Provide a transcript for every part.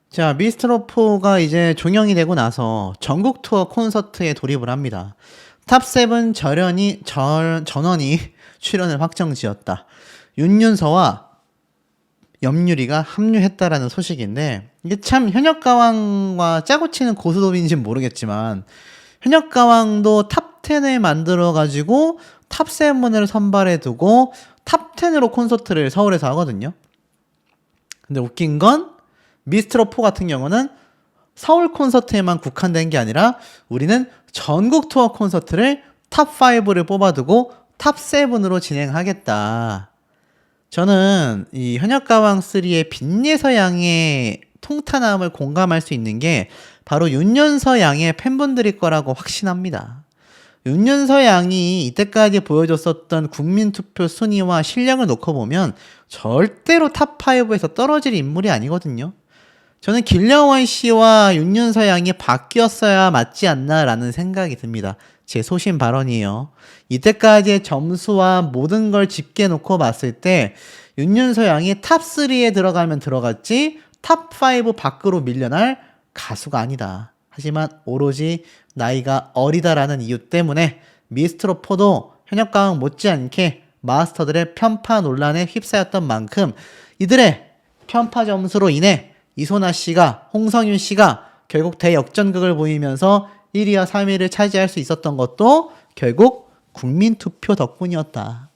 자, 미스트롯4가 이제 종영이 되고 나서 전국 투어 콘서트에 돌입을 합니다. 탑7 전원이 출연을 확정지었다. 윤윤서와 염유리가 합류했다라는 소식인데, 이게 참 현역가왕과 짜고 치는 고스톱인지는 모르겠지만, 현역가왕도 탑10을 만들어가지고 탑7을 선발해 두고 탑10으로 콘서트를 서울에서 하거든요. 근데 웃긴 건 미스트롯4 같은 경우는 서울 콘서트에만 국한된 게 아니라 우리는 전국 투어 콘서트를 탑5를 뽑아두고 탑7으로 진행하겠다. 저는 이 현역가왕3의 빈예서 양의 통탄함을 공감할 수 있는 게 바로 윤연서 양의 팬분들일 거라고 확신합니다. 윤연서 양이 이때까지 보여줬었던 국민투표 순위와 실력을 놓고 보면 절대로 탑5에서 떨어질 인물이 아니거든요. 저는 길려원 씨와 윤윤서 양이 바뀌었어야 맞지 않나라는 생각이 듭니다. 제 소신 발언이에요. 이때까지의 점수와 모든 걸 집계 놓고 봤을 때 윤윤서 양이 탑3에 들어가면 들어갔지 탑5 밖으로 밀려날 가수가 아니다. 하지만 오로지 나이가 어리다라는 이유 때문에 미스트롯4도 현역가왕 못지않게 마스터들의 편파 논란에 휩싸였던 만큼 이들의 편파 점수로 인해 이소나 씨가, 홍성윤 씨가 결국 대역전극을 보이면서 1위와 3위를 차지할 수 있었던 것도 결국 국민투표 덕분이었다.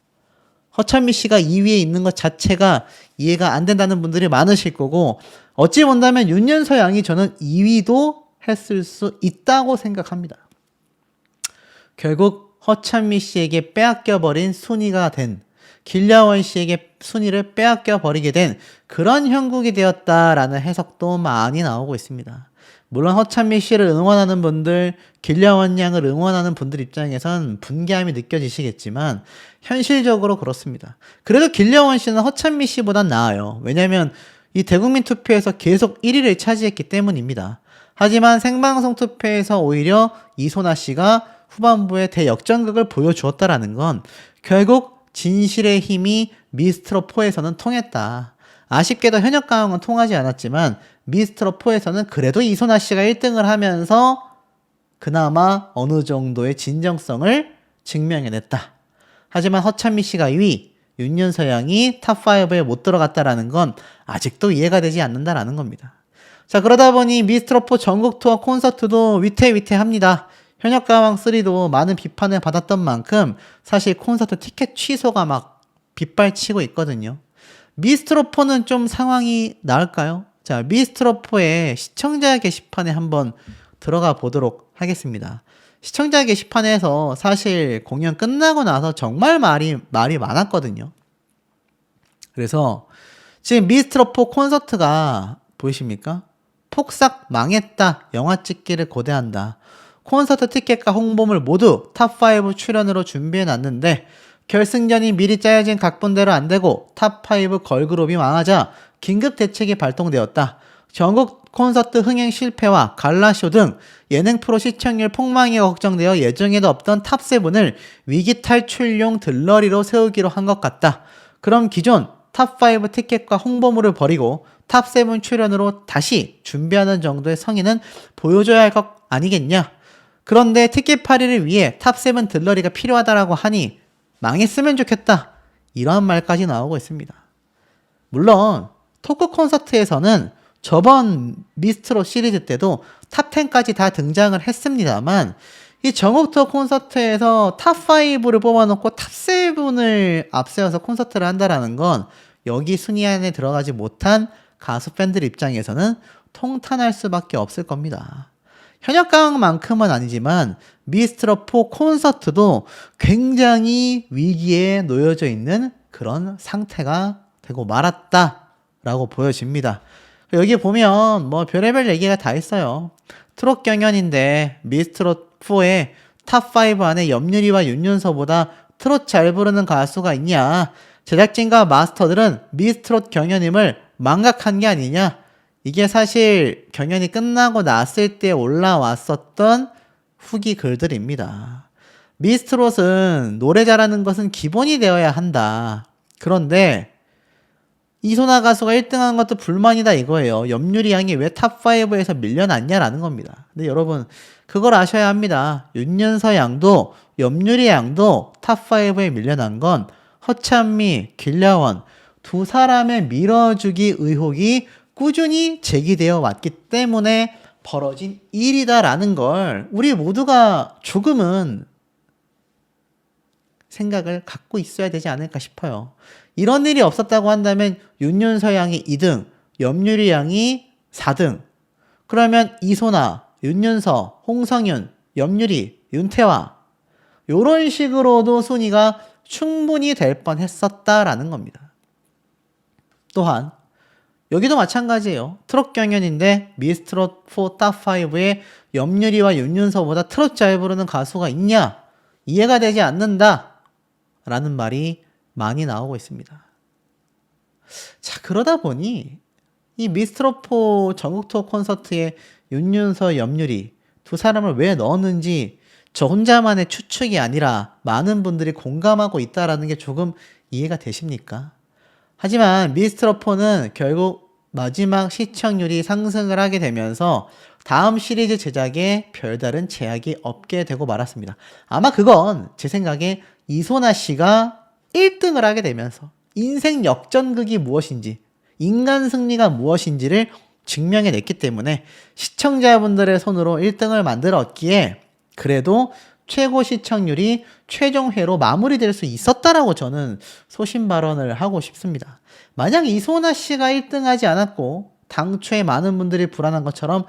허찬미 씨가 2위에 있는 것 자체가 이해가 안 된다는 분들이 많으실 거고, 어찌 본다면 윤연서 양이 저는 2위도 했을 수 있다고 생각합니다. 결국 허찬미 씨에게 빼앗겨버린 순위가 된, 길려원 씨에게 순위를 빼앗겨버리게 된 그런 형국이 되었다라는 해석도 많이 나오고 있습니다. 물론 허찬미 씨를 응원하는 분들, 길려원 양을 응원하는 분들 입장에선 분개함이 느껴지시겠지만 현실적으로 그렇습니다. 그래도 길려원 씨는 허찬미 씨보단 나아요. 왜냐하면 이 대국민 투표에서 계속 1위를 차지했기 때문입니다. 하지만 생방송 투표에서 오히려 이소나 씨가 후반부에 대역전극을 보여주었다라는 건 결국 진실의 힘이 미스트롯4에서는 통했다. 아쉽게도 현역가왕은 통하지 않았지만 미스트롯4에서는 그래도 이소나 씨가 1등을 하면서 그나마 어느 정도의 진정성을 증명해냈다. 하지만 허찬미 씨가 2위, 윤연서 양이 탑5에 못 들어갔다라는 건 아직도 이해가 되지 않는다라는 겁니다. 자, 그러다 보니 미스트롯4 전국 투어 콘서트도 위태위태합니다. 현역가왕3도 많은 비판을 받았던 만큼 사실 콘서트 티켓 취소가 막 빗발치고 있거든요. 미스트롯4는 좀 상황이 나을까요? 자, 미스트롯4의 시청자 게시판에 한번 들어가 보도록 하겠습니다. 시청자 게시판에서 사실 공연 끝나고 나서 정말 말이 많았거든요. 그래서 지금 미스트롯4 콘서트가 보이십니까? 폭삭 망했다. 영화 찍기를 고대한다. 콘서트 티켓과 홍보물 모두 탑5 출연으로 준비해놨는데 결승전이 미리 짜여진 각본대로 안되고 탑5 걸그룹이 망하자 긴급 대책이 발동되었다. 전국 콘서트 흥행 실패와 갈라쇼 등 예능 프로 시청률 폭망이 걱정되어 예정에도 없던 탑7을 위기 탈출용 들러리로 세우기로 한 것 같다. 그럼 기존 탑5 티켓과 홍보물을 버리고 탑7 출연으로 다시 준비하는 정도의 성의는 보여줘야 할 것 아니겠냐? 그런데 티켓 팔이를 위해 탑7 들러리가 필요하다라고 하니 망했으면 좋겠다. 이런 말까지 나오고 있습니다. 물론 토크 콘서트에서는 저번 미스트롯 시리즈 때도 탑10까지 다 등장을 했습니다만 이 전국 투어 콘서트에서 탑5를 뽑아놓고 탑7을 앞세워서 콘서트를 한다라는 건 여기 순위 안에 들어가지 못한 가수 팬들 입장에서는 통탄할 수밖에 없을 겁니다. 현역가왕만큼은 아니지만 미스트롯4 콘서트도 굉장히 위기에 놓여져 있는 그런 상태가 되고 말았다라고 보여집니다. 여기 보면 뭐 별의별 얘기가 다 있어요. 트롯 경연인데 미스트롯4의 탑5 안에 염유리와 윤윤서보다 트롯 잘 부르는 가수가 있냐? 제작진과 마스터들은 미스트롯 경연임을 망각한 게 아니냐? 이게 사실 경연이 끝나고 났을 때 올라왔었던 후기 글들입니다. 미스트롯은 노래 잘하는 것은 기본이 되어야 한다. 그런데 이소나 가수가 1등한 것도 불만이다 이거예요. 염유리 양이 왜 탑5에서 밀려났냐라는 겁니다. 근데 여러분 그걸 아셔야 합니다. 윤윤서 양도 염유리 양도 탑5에 밀려난 건 허찬미, 길려원 두 사람의 밀어주기 의혹이 꾸준히 제기되어 왔기 때문에 벌어진 일이다라는 걸 우리 모두가 조금은 생각을 갖고 있어야 되지 않을까 싶어요. 이런 일이 없었다고 한다면 윤윤서 양이 2등, 염유리 양이 4등. 그러면 이소나, 윤윤서, 홍성윤, 염유리, 윤태화 이런 식으로도 순위가 충분히 될 뻔했었다라는 겁니다. 또한 여기도 마찬가지예요. 트롯 경연인데 미스트롯 4 탑5에 염유리와 윤윤서보다 트롯 잘 부르는 가수가 있냐? 이해가 되지 않는다 라는 말이 많이 나오고 있습니다. 자, 그러다 보니 이 미스트롯 4 전국 투어 콘서트에 윤윤서, 염유리 두 사람을 왜 넣었는지 저 혼자만의 추측이 아니라 많은 분들이 공감하고 있다는 게 조금 이해가 되십니까? 하지만 미스트롯 4는 결국 마지막 시청률이 상승을 하게 되면서 다음 시리즈 제작에 별다른 제약이 없게 되고 말았습니다. 아마 그건 제 생각에 이소나 씨가 1등을 하게 되면서 인생 역전극이 무엇인지, 인간 승리가 무엇인지를 증명해냈기 때문에 시청자분들의 손으로 1등을 만들었기에 그래도 최고 시청률이 최종회로 마무리될 수 있었다라고 저는 소신 발언을 하고 싶습니다. 만약 이소나 씨가 1등하지 않았고 당초에 많은 분들이 불안한 것처럼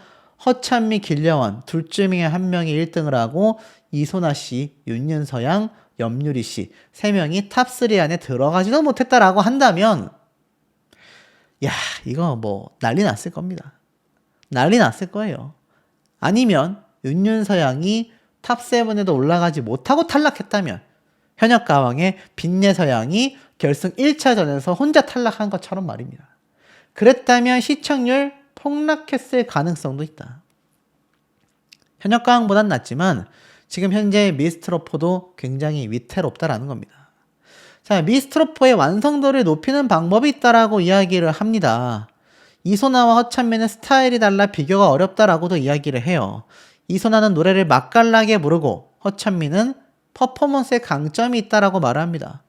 허찬미, 길려원 둘 중에 한 명이 1등을 하고 이소나 씨, 윤윤서 양, 염유리 씨 3명이 탑3 안에 들어가지도 못했다라고 한다면 야, 이거 뭐 난리 났을 겁니다. 난리 났을 거예요. 아니면 윤윤서 양이 탑7에도 올라가지 못하고 탈락했다면 현역 가왕의 빈예서 양이 결승 1차전에서 혼자 탈락한 것처럼 말입니다. 그랬다면 시청률 폭락했을 가능성도 있다. 현역 가왕보단 낫지만 지금 현재 미스트롯 4도 굉장히 위태롭다라는 겁니다. 자, 미스트롯 4의 완성도를 높이는 방법이 있다라고 이야기를 합니다. 이소나와 허찬미는 스타일이 달라 비교가 어렵다라고도 이야기를 해요. 이소나는 노래를 맛깔나게 부르고 허찬미는 퍼포먼스에 강점이 있다라고 말을 합니다.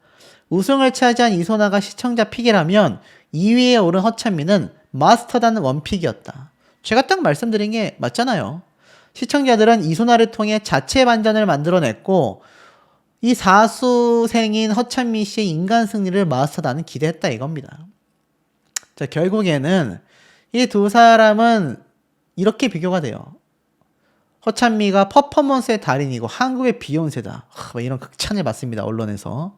우승을 차지한 이소나가 시청자 픽이라면 2위에 오른 허찬미는 마스터단 원픽이었다. 제가 딱 말씀드린 게 맞잖아요. 시청자들은 이소나를 통해 자체 반전을 만들어냈고 이 사수생인 허찬미 씨의 인간 승리를 마스터단은 기대했다 이겁니다. 자, 결국에는 이 두 사람은 이렇게 비교가 돼요. 허찬미가 퍼포먼스의 달인이고 한국의 비욘세다. 이런 극찬을 받습니다. 언론에서.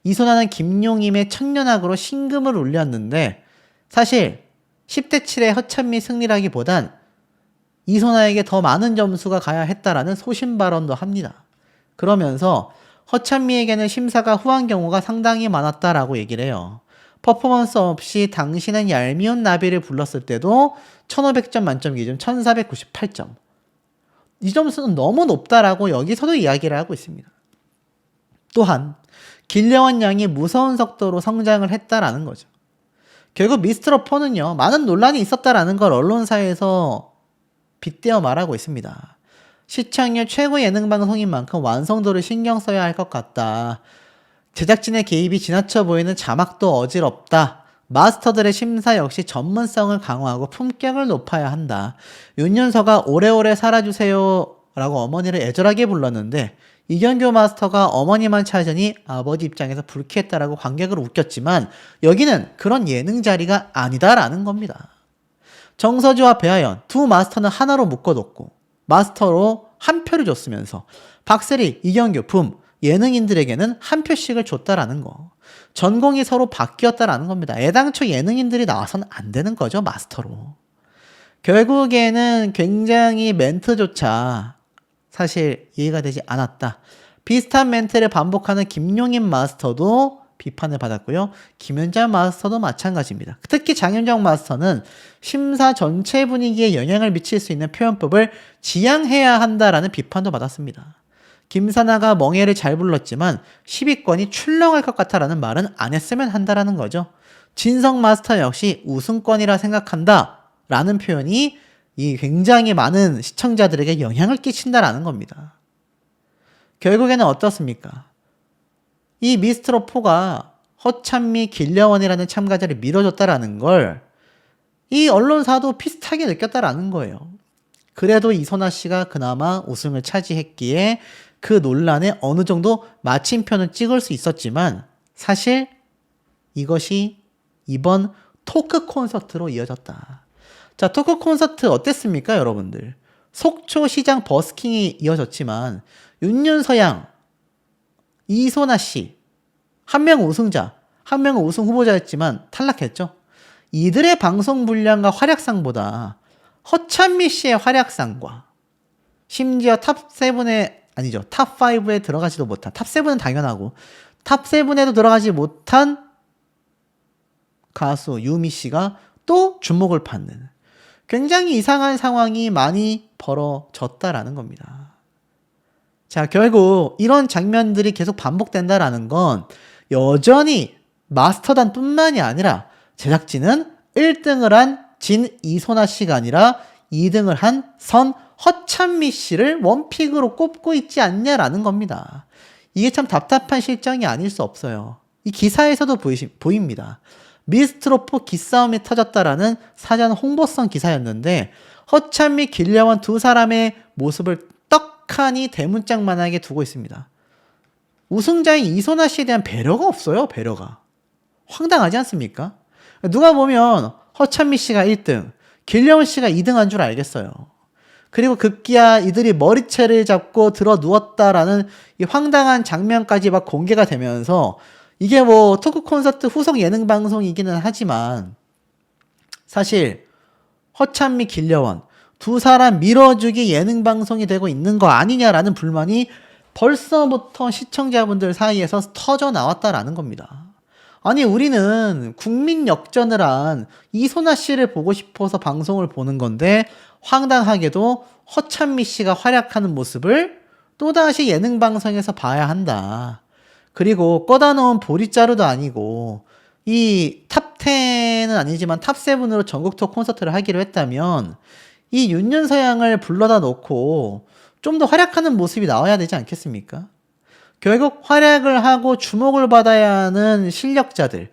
이소나는 김용임의 천년악으로 신금을 울렸는데 사실 10대 7의 허찬미 승리라기보단 이소나에게 더 많은 점수가 가야 했다라는 소신 발언도 합니다. 그러면서 허찬미에게는 심사가 후한 경우가 상당히 많았다라고 얘기를 해요. 퍼포먼스 없이 당신은 얄미운 나비를 불렀을 때도 1500점 만점 기준 1498점. 이 점수는 너무 높다라고 여기서도 이야기를 하고 있습니다. 또한 길려원 양이 무서운 속도로 성장을 했다라는 거죠. 결국 미스트롯 4는요. 많은 논란이 있었다라는 걸 언론사에서 빗대어 말하고 있습니다. 시청률 최고 예능 방송인 만큼 완성도를 신경 써야 할 것 같다. 제작진의 개입이 지나쳐 보이는 자막도 어지럽다. 마스터들의 심사 역시 전문성을 강화하고 품격을 높아야 한다. 윤윤서가 오래오래 살아주세요 라고 어머니를 애절하게 불렀는데 이경규 마스터가 어머니만 찾으니 아버지 입장에서 불쾌했다라고 관객을 웃겼지만 여기는 그런 예능 자리가 아니다라는 겁니다. 정서주와 배아연 두 마스터는 하나로 묶어뒀고 마스터로 한 표를 줬으면서 박세리, 이경규, 붐 예능인들에게는 한 표씩을 줬다라는 거. 전공이 서로 바뀌었다라는 겁니다. 애당초 예능인들이 나와서는 안 되는 거죠, 마스터로. 결국에는 굉장히 멘트조차 사실 이해가 되지 않았다. 비슷한 멘트를 반복하는 김용임 마스터도 비판을 받았고요. 김현장 마스터도 마찬가지입니다. 특히 장윤정 마스터는 심사 전체 분위기에 영향을 미칠 수 있는 표현법을 지양해야 한다라는 비판도 받았습니다. 김사나가 멍해를 잘 불렀지만 10위권이 출렁할 것 같다라는 말은 안 했으면 한다라는 거죠. 진성 마스터 역시 우승권이라 생각한다 라는 표현이 이 굉장히 많은 시청자들에게 영향을 끼친다라는 겁니다. 결국에는 어떻습니까? 이 미스트롯4가 허찬미, 길려원이라는 참가자를 밀어줬다라는 걸 이 언론사도 비슷하게 느꼈다라는 거예요. 그래도 이소나 씨가 그나마 우승을 차지했기에 그 논란에 어느 정도 마침표는 찍을 수 있었지만 사실 이것이 이번 토크 콘서트로 이어졌다. 자, 토크 콘서트 어땠습니까, 여러분들? 속초 시장 버스킹이 이어졌지만 윤윤서양, 이소나 씨, 한 명은 우승자, 한 명은 우승 후보자였지만 탈락했죠. 이들의 방송 분량과 활약상보다 허찬미 씨의 활약상과 심지어 탑7에 아니죠. 탑5에 들어가지도 못한, 탑7은 당연하고 탑7에도 들어가지 못한 가수 유미 씨가 또 주목을 받는 굉장히 이상한 상황이 많이 벌어졌다라는 겁니다. 자, 결국 이런 장면들이 계속 반복된다라는 건 여전히 마스터단 뿐만이 아니라 제작진은 1등을 한 진 이소나 씨가 아니라 2등을 한 선 허찬미 씨를 원픽으로 꼽고 있지 않냐라는 겁니다. 이게 참 답답한 실정이 아닐 수 없어요. 이 기사에서도 보입니다. 미스트롯4 기싸움이 터졌다라는 사전 홍보성 기사였는데 허찬미, 길려원 두 사람의 모습을 떡하니 대문짝만하게 두고 있습니다. 우승자인 이소나 씨에 대한 배려가 없어요. 배려가. 황당하지 않습니까? 누가 보면 허찬미 씨가 1등, 길려원 씨가 2등 한 줄 알겠어요. 그리고 급기야 이들이 머리채를 잡고 들어 누웠다라는 이 황당한 장면까지 막 공개가 되면서 이게 뭐 토크 콘서트 후속 예능 방송이기는 하지만 사실 허찬미, 길려원 두 사람 밀어주기 예능 방송이 되고 있는 거 아니냐라는 불만이 벌써부터 시청자분들 사이에서 터져 나왔다라는 겁니다. 아니, 우리는 국민 역전을 한 이소나 씨를 보고 싶어서 방송을 보는 건데 황당하게도 허찬미 씨가 활약하는 모습을 또다시 예능 방송에서 봐야 한다. 그리고 꺼다 놓은 보리자루도 아니고 이 탑10은 아니지만 탑7으로 전국 투어 콘서트를 하기로 했다면 이 윤윤서양을 불러다 놓고 좀 더 활약하는 모습이 나와야 되지 않겠습니까? 결국 활약을 하고 주목을 받아야 하는 실력자들,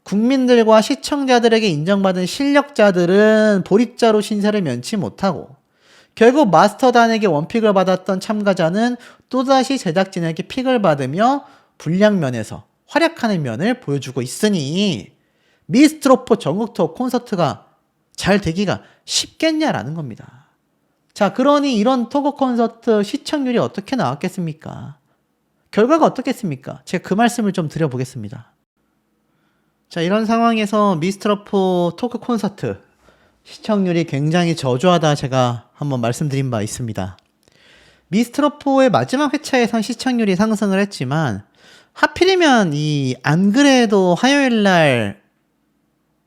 국민들과 시청자들에게 인정받은 실력자들은 보릿자루 신세를 면치 못하고 결국 마스터단에게 원픽을 받았던 참가자는 또다시 제작진에게 픽을 받으며 분량 면에서 활약하는 면을 보여주고 있으니 미스트롯4 전국 투어 콘서트가 잘 되기가 쉽겠냐라는 겁니다. 자, 그러니 이런 토크 콘서트 시청률이 어떻게 나왔겠습니까? 결과가 어떻겠습니까? 제가 그 말씀을 좀 드려보겠습니다. 자, 이런 상황에서 미스트롯4 토크 콘서트 시청률이 굉장히 저조하다 제가 한번 말씀드린 바 있습니다. 미스트롯4의 마지막 회차에선 시청률이 상승을 했지만 하필이면 이 안 그래도 화요일날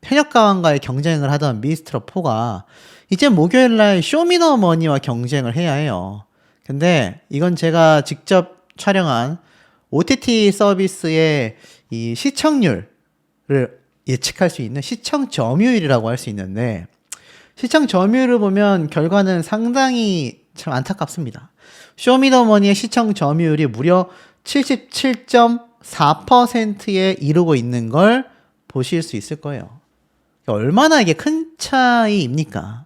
현역가왕과의 경쟁을 하던 미스트롯4가 이제 목요일날 쇼미더머니와 경쟁을 해야 해요. 근데 이건 제가 직접 촬영한 OTT 서비스의 이 시청률을 예측할 수 있는 시청 점유율이라고 할 수 있는데 시청 점유율을 보면 결과는 상당히 참 안타깝습니다. 쇼미더머니의 시청 점유율이 무려 77.4%에 이르고 있는 걸 보실 수 있을 거예요. 얼마나 이게 큰 차이입니까?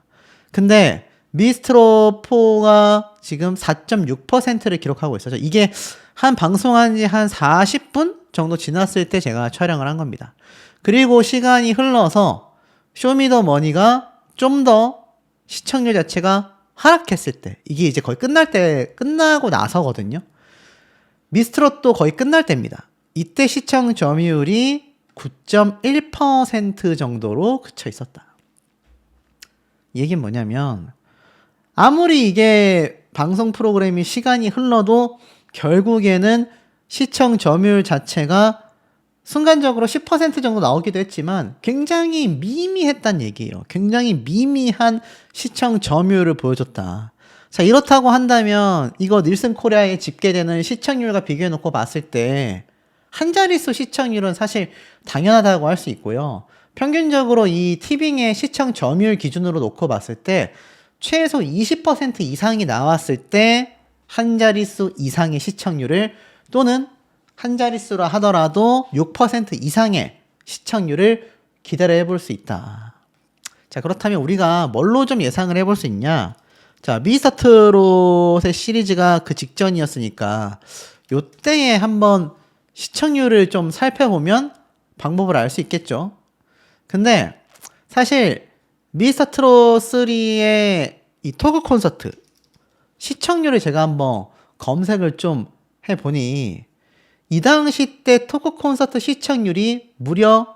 근데 미스트롯4가 지금 4.6%를 기록하고 있어요. 이게 한 방송한 지 한 40분 정도 지났을 때 제가 촬영을 한 겁니다. 그리고 시간이 흘러서 쇼미더머니가 좀 더 시청률 자체가 하락했을 때, 이게 이제 거의 끝나고 나서거든요. 미스트롯도 거의 끝날 때입니다. 이때 시청 점유율이 9.1% 정도로 그쳐 있었다. 이 얘기는 뭐냐면 아무리 이게 방송 프로그램이 시간이 흘러도 결국에는 시청 점유율 자체가 순간적으로 10% 정도 나오기도 했지만 굉장히 미미했단 얘기예요. 굉장히 미미한 시청 점유율을 보여줬다. 자, 이렇다고 한다면 이거 닐슨 코리아에 집계되는 시청률과 비교해놓고 봤을 때 한 자릿수 시청률은 사실 당연하다고 할 수 있고요. 평균적으로 이 티빙의 시청 점유율 기준으로 놓고 봤을 때 최소 20% 이상이 나왔을 때 한 자릿수 이상의 시청률을, 또는 한 자릿수라 하더라도 6% 이상의 시청률을 기대를 해볼 수 있다. 자, 그렇다면 우리가 뭘로 좀 예상을 해볼 수 있냐? 자, 미스터 트롯의 시리즈가 그 직전이었으니까 요때에 한번 시청률을 좀 살펴보면 방법을 알 수 있겠죠. 근데 사실 미스터 트롯 3의 이 토크 콘서트 시청률을 제가 한번 검색을 좀 해보니 이 당시 때 토크 콘서트 시청률이 무려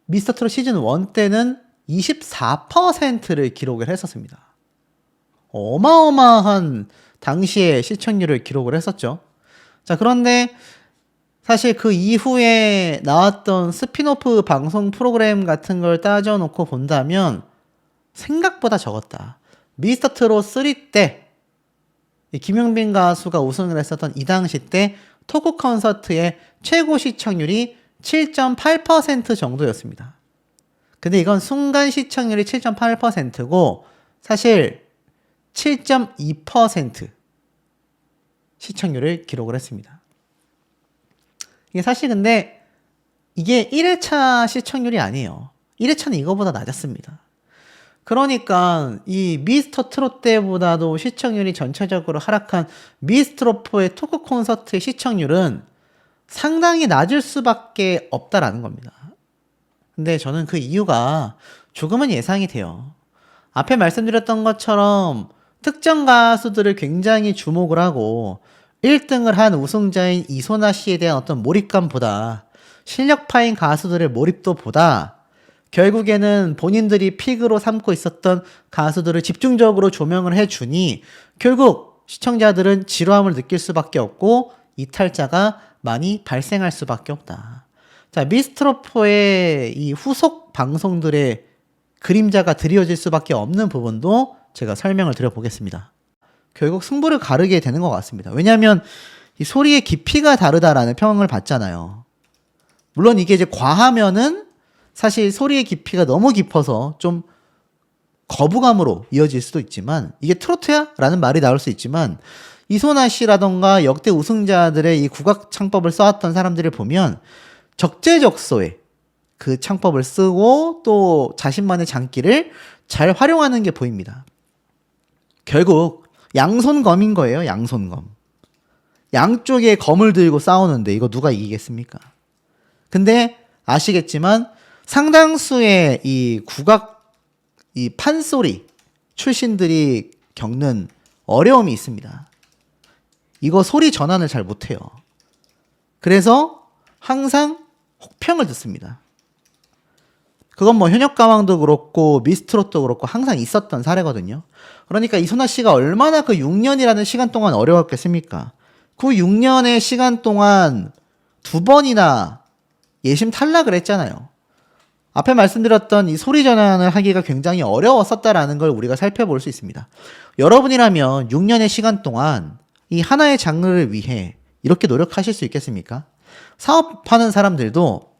미스터 트롯 시즌 1 때는 24%를 기록을 했었습니다. 어마어마한 당시에 시청률을 기록을 했었죠. 자, 그런데 사실 그 이후에 나왔던 스피노프 방송 프로그램 같은 걸 따져놓고 본다면 생각보다 적었다. 미스터 트롯 3 때 김용빈 가수가 우승을 했었던 이 당시 때 토크 콘서트의 최고 시청률이 7.8% 정도였습니다. 근데 이건 순간 시청률이 7.8%고 사실 7.2% 시청률을 기록을 했습니다. 이게 사실 근데 이게 1회차 시청률이 아니에요. 1회차는 이거보다 낮았습니다. 그러니까 이 미스터 트롯 때보다도 시청률이 전체적으로 하락한 미스트롯4의 토크 콘서트의 시청률은 상당히 낮을 수밖에 없다라는 겁니다. 근데 저는 그 이유가 조금은 예상이 돼요. 앞에 말씀드렸던 것처럼 특정 가수들을 굉장히 주목을 하고 1등을 한 우승자인 이소나 씨에 대한 어떤 몰입감보다, 실력파인 가수들의 몰입도보다 결국에는 본인들이 픽으로 삼고 있었던 가수들을 집중적으로 조명을 해주니 결국 시청자들은 지루함을 느낄 수밖에 없고 이탈자가 많이 발생할 수밖에 없다. 자, 미스트롯4의 이 후속 방송들의 그림자가 드리워질 수밖에 없는 부분도 제가 설명을 드려보겠습니다. 결국 승부를 가르게 되는 것 같습니다. 왜냐하면 이 소리의 깊이가 다르다라는 평을 받잖아요. 물론 이게 이제 과하면은 사실 소리의 깊이가 너무 깊어서 좀 거부감으로 이어질 수도 있지만, 이게 트로트야? 라는 말이 나올 수 있지만, 이소나 씨라던가 역대 우승자들의 이 국악 창법을 써왔던 사람들을 보면 적재적소에 그 창법을 쓰고 또 자신만의 장기를 잘 활용하는 게 보입니다. 결국 양손검인 거예요. 양손검. 양쪽에 검을 들고 싸우는데 이거 누가 이기겠습니까? 근데 아시겠지만 상당수의 이 국악, 이 판소리 출신들이 겪는 어려움이 있습니다. 이거 소리 전환을 잘 못해요. 그래서 항상 혹평을 듣습니다. 그건 뭐 현역가왕도 그렇고 미스트롯도 그렇고 항상 있었던 사례거든요. 그러니까 이소나 씨가 얼마나 그 6년이라는 시간 동안 어려웠겠습니까? 그 6년의 시간 동안 2번이나 예심 탈락을 했잖아요. 앞에 말씀드렸던 이 소리 전환을 하기가 굉장히 어려웠었다라는 걸 우리가 살펴볼 수 있습니다. 여러분이라면 6년의 시간 동안 이 하나의 장르를 위해 이렇게 노력하실 수 있겠습니까? 사업하는 사람들도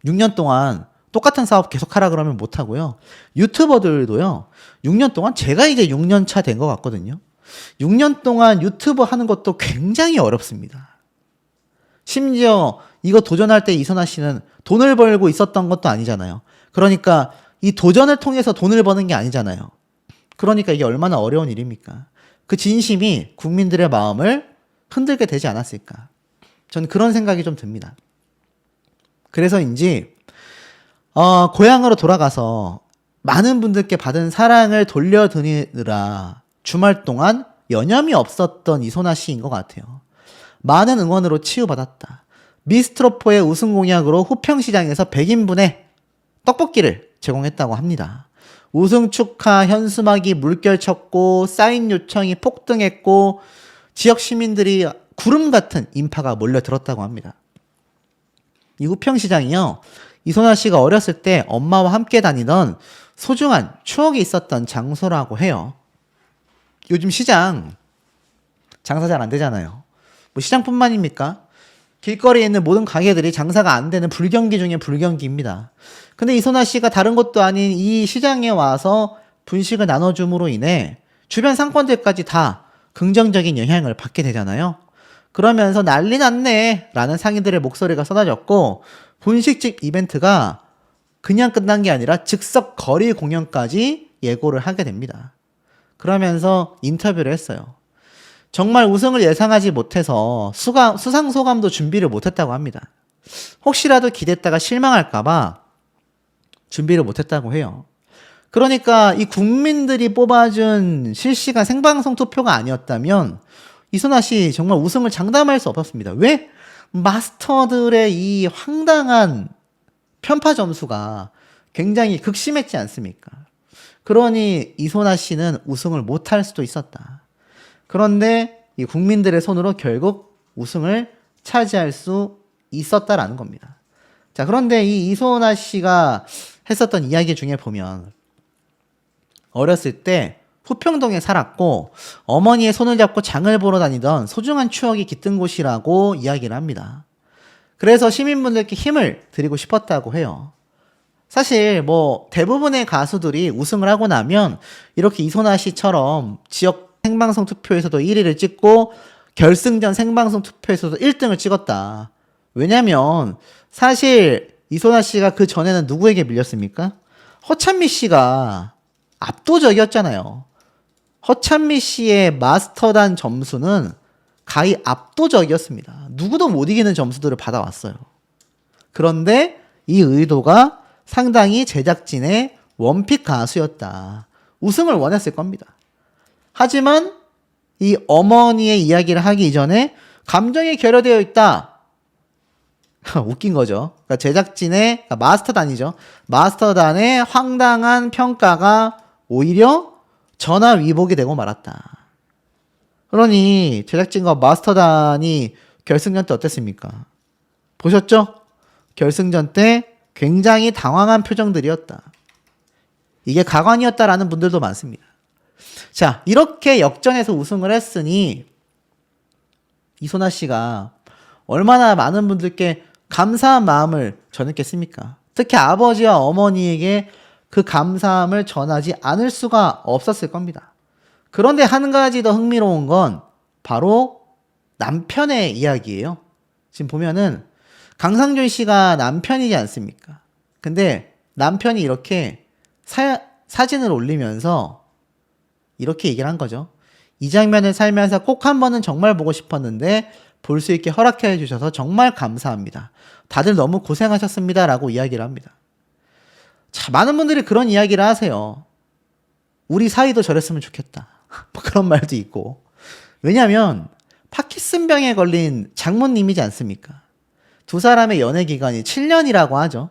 6년 동안 똑같은 사업 계속하라 그러면 못하고요. 유튜버들도요. 6년 동안, 제가 이제 6년 차 된 것 같거든요. 6년 동안 유튜버 하는 것도 굉장히 어렵습니다. 심지어 이거 도전할 때 이선아 씨는 돈을 벌고 있었던 것도 아니잖아요. 그러니까 이 도전을 통해서 돈을 버는 게 아니잖아요. 그러니까 이게 얼마나 어려운 일입니까? 그 진심이 국민들의 마음을 흔들게 되지 않았을까? 저는 그런 생각이 좀 듭니다. 그래서인지 고향으로 돌아가서 많은 분들께 받은 사랑을 돌려드리느라 주말 동안 여념이 없었던 이소나 씨인 것 같아요. 많은 응원으로 치유받았다. 미스트롯4의 우승 공약으로 후평시장에서 100인분의 떡볶이를 제공했다고 합니다. 우승 축하 현수막이 물결쳤고 사인 요청이 폭등했고 지역 시민들이 구름 같은 인파가 몰려들었다고 합니다. 이 후평시장이요, 이소나 씨가 어렸을 때 엄마와 함께 다니던 소중한 추억이 있었던 장소라고 해요. 요즘 시장 장사 잘 안 되잖아요. 뭐 시장뿐만입니까? 길거리에 있는 모든 가게들이 장사가 안 되는 불경기 중에 불경기입니다. 근데 이소나 씨가 다른 것도 아닌 이 시장에 와서 분식을 나눠줌으로 인해 주변 상권들까지 다 긍정적인 영향을 받게 되잖아요. 그러면서 난리 났네 라는 상인들의 목소리가 쏟아졌고, 분식집 이벤트가 그냥 끝난 게 아니라 즉석 거리 공연까지 예고를 하게 됩니다. 그러면서 인터뷰를 했어요. 정말 우승을 예상하지 못해서 수상 소감도 준비를 못했다고 합니다. 혹시라도 기댔다가 실망할까봐 준비를 못했다고 해요. 그러니까 이 국민들이 뽑아준 실시간 생방송 투표가 아니었다면 이소나 씨 정말 우승을 장담할 수 없었습니다. 왜? 마스터들의 이 황당한 편파 점수가 굉장히 극심했지 않습니까? 그러니 이소나 씨는 우승을 못할 수도 있었다. 그런데 이 국민들의 손으로 결국 우승을 차지할 수 있었다라는 겁니다. 자, 그런데 이 이소나 씨가 했었던 이야기 중에 보면 어렸을 때 후평동에 살았고 어머니의 손을 잡고 장을 보러 다니던 소중한 추억이 깃든 곳이라고 이야기를 합니다. 그래서 시민분들께 힘을 드리고 싶었다고 해요. 사실 뭐 대부분의 가수들이 우승을 하고 나면 이렇게 이소나 씨처럼 지역 생방송 투표에서도 1위를 찍고 결승전 생방송 투표에서도 1등을 찍었다. 왜냐면 사실 이소나 씨가 그 전에는 누구에게 밀렸습니까? 허찬미 씨가 압도적이었잖아요. 허찬미 씨의 마스터단 점수는 가히 압도적이었습니다. 누구도 못 이기는 점수들을 받아왔어요. 그런데 이 의도가 상당히 제작진의 원픽 가수였다. 우승을 원했을 겁니다. 하지만 이 어머니의 이야기를 하기 이전에 감정이 결여되어 있다. 웃긴 거죠. 그러니까 제작진의 마스터단이죠. 마스터단의 황당한 평가가 오히려 전화위복이 되고 말았다. 그러니 제작진과 마스터단이 결승전 때 어땠습니까? 보셨죠? 결승전 때 굉장히 당황한 표정들이었다. 이게 가관이었다라는 분들도 많습니다. 자, 이렇게 역전해서 우승을 했으니 이소나 씨가 얼마나 많은 분들께 감사한 마음을 전했겠습니까? 특히 아버지와 어머니에게 그 감사함을 전하지 않을 수가 없었을 겁니다. 그런데 한 가지 더 흥미로운 건 바로 남편의 이야기예요. 지금 보면은 강상준 씨가 남편이지 않습니까? 근데 남편이 이렇게 사진을 올리면서 이렇게 얘기를 한 거죠. 이 장면을 살면서 꼭 한 번은 정말 보고 싶었는데 볼 수 있게 허락해 주셔서 정말 감사합니다. 다들 너무 고생하셨습니다. 라고 이야기를 합니다. 자, 많은 분들이 그런 이야기를 하세요. 우리 사이도 저랬으면 좋겠다. 그런 말도 있고. 왜냐면 파킨슨병에 걸린 장모님이지 않습니까? 두 사람의 연애 기간이 7년이라고 하죠.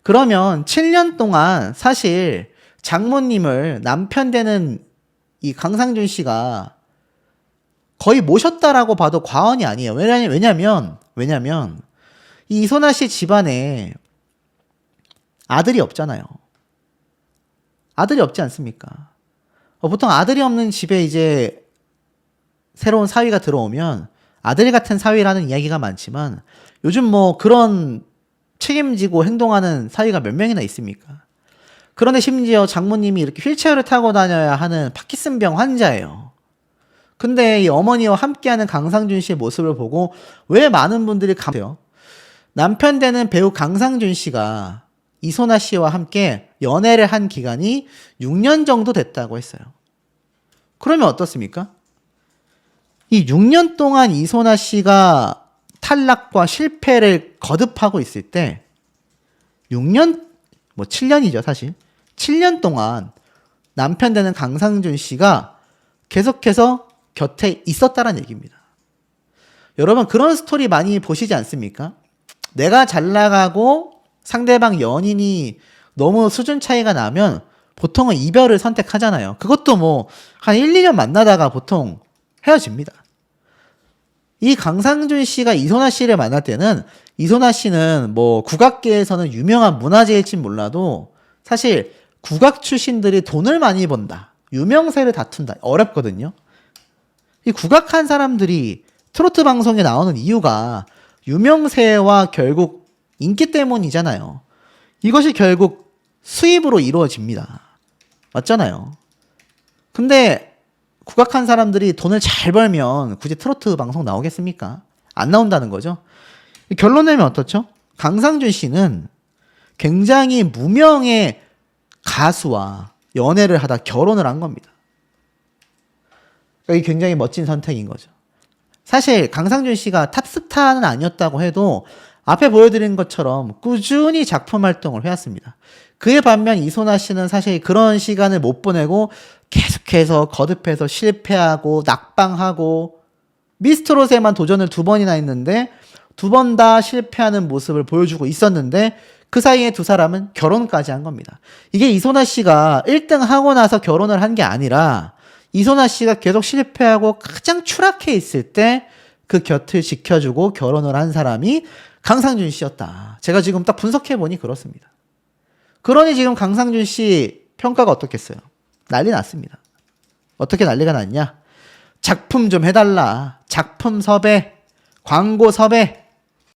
그러면 7년 동안 사실 장모님을 남편 되는 이 강상준 씨가 거의 모셨다라고 봐도 과언이 아니에요. 왜냐면 이 이소나 씨 집안에 아들이 없잖아요. 아들이 없지 않습니까? 보통 아들이 없는 집에 이제 새로운 사위가 들어오면 아들 같은 사위라는 이야기가 많지만 요즘 뭐 그런 책임지고 행동하는 사위가 몇 명이나 있습니까? 그런데 심지어 장모님이 이렇게 휠체어를 타고 다녀야 하는 파킨슨병 환자예요. 근데 이 어머니와 함께하는 강상준 씨의 모습을 보고 왜 많은 분들이 감해요? 남편 되는 배우 강상준 씨가 이소나 씨와 함께 연애를 한 기간이 6년 정도 됐다고 했어요. 그러면 어떻습니까? 이 6년 동안 이소나 씨가 탈락과 실패를 거듭하고 있을 때 6년, 뭐 7년이죠 사실. 7년 동안 남편 되는 강상준 씨가 계속해서 곁에 있었다는 얘기입니다. 여러분 그런 스토리 많이 보시지 않습니까? 내가 잘 나가고 상대방 연인이 너무 수준 차이가 나면 보통은 이별을 선택하잖아요. 그것도 뭐 한 1, 2년 만나다가 보통 헤어집니다. 이 강상준 씨가 이소나 씨를 만날 때는 이소나 씨는 뭐 국악계에서는 유명한 문화재일진 몰라도 사실 국악 출신들이 돈을 많이 번다. 유명세를 다툰다. 어렵거든요. 이 국악한 사람들이 트로트 방송에 나오는 이유가 유명세와 결국 인기 때문이잖아요. 이것이 결국 수입으로 이루어집니다. 맞잖아요. 근데 국악한 사람들이 돈을 잘 벌면 굳이 트로트 방송 나오겠습니까? 안 나온다는 거죠. 결론 내면 어떻죠? 강상준 씨는 굉장히 무명의 가수와 연애를 하다 결혼을 한 겁니다. 이게 굉장히 멋진 선택인 거죠. 사실 강상준 씨가 탑스타는 아니었다고 해도 앞에 보여드린 것처럼 꾸준히 작품 활동을 해왔습니다. 그에 반면 이소나 씨는 사실 그런 시간을 못 보내고 계속해서 거듭해서 실패하고 낙방하고 미스트롯에만 도전을 2번이나 했는데 2번 다 실패하는 모습을 보여주고 있었는데 그 사이에 두 사람은 결혼까지 한 겁니다. 이게 이소나 씨가 1등 하고 나서 결혼을 한 게 아니라 이소나 씨가 계속 실패하고 가장 추락해 있을 때 그 곁을 지켜주고 결혼을 한 사람이 강상준 씨였다. 제가 지금 딱 분석해보니 그렇습니다. 그러니 지금 강상준 씨 평가가 어떻겠어요? 난리 났습니다. 어떻게 난리가 났냐? 작품 좀 해달라. 작품 섭외, 광고 섭외,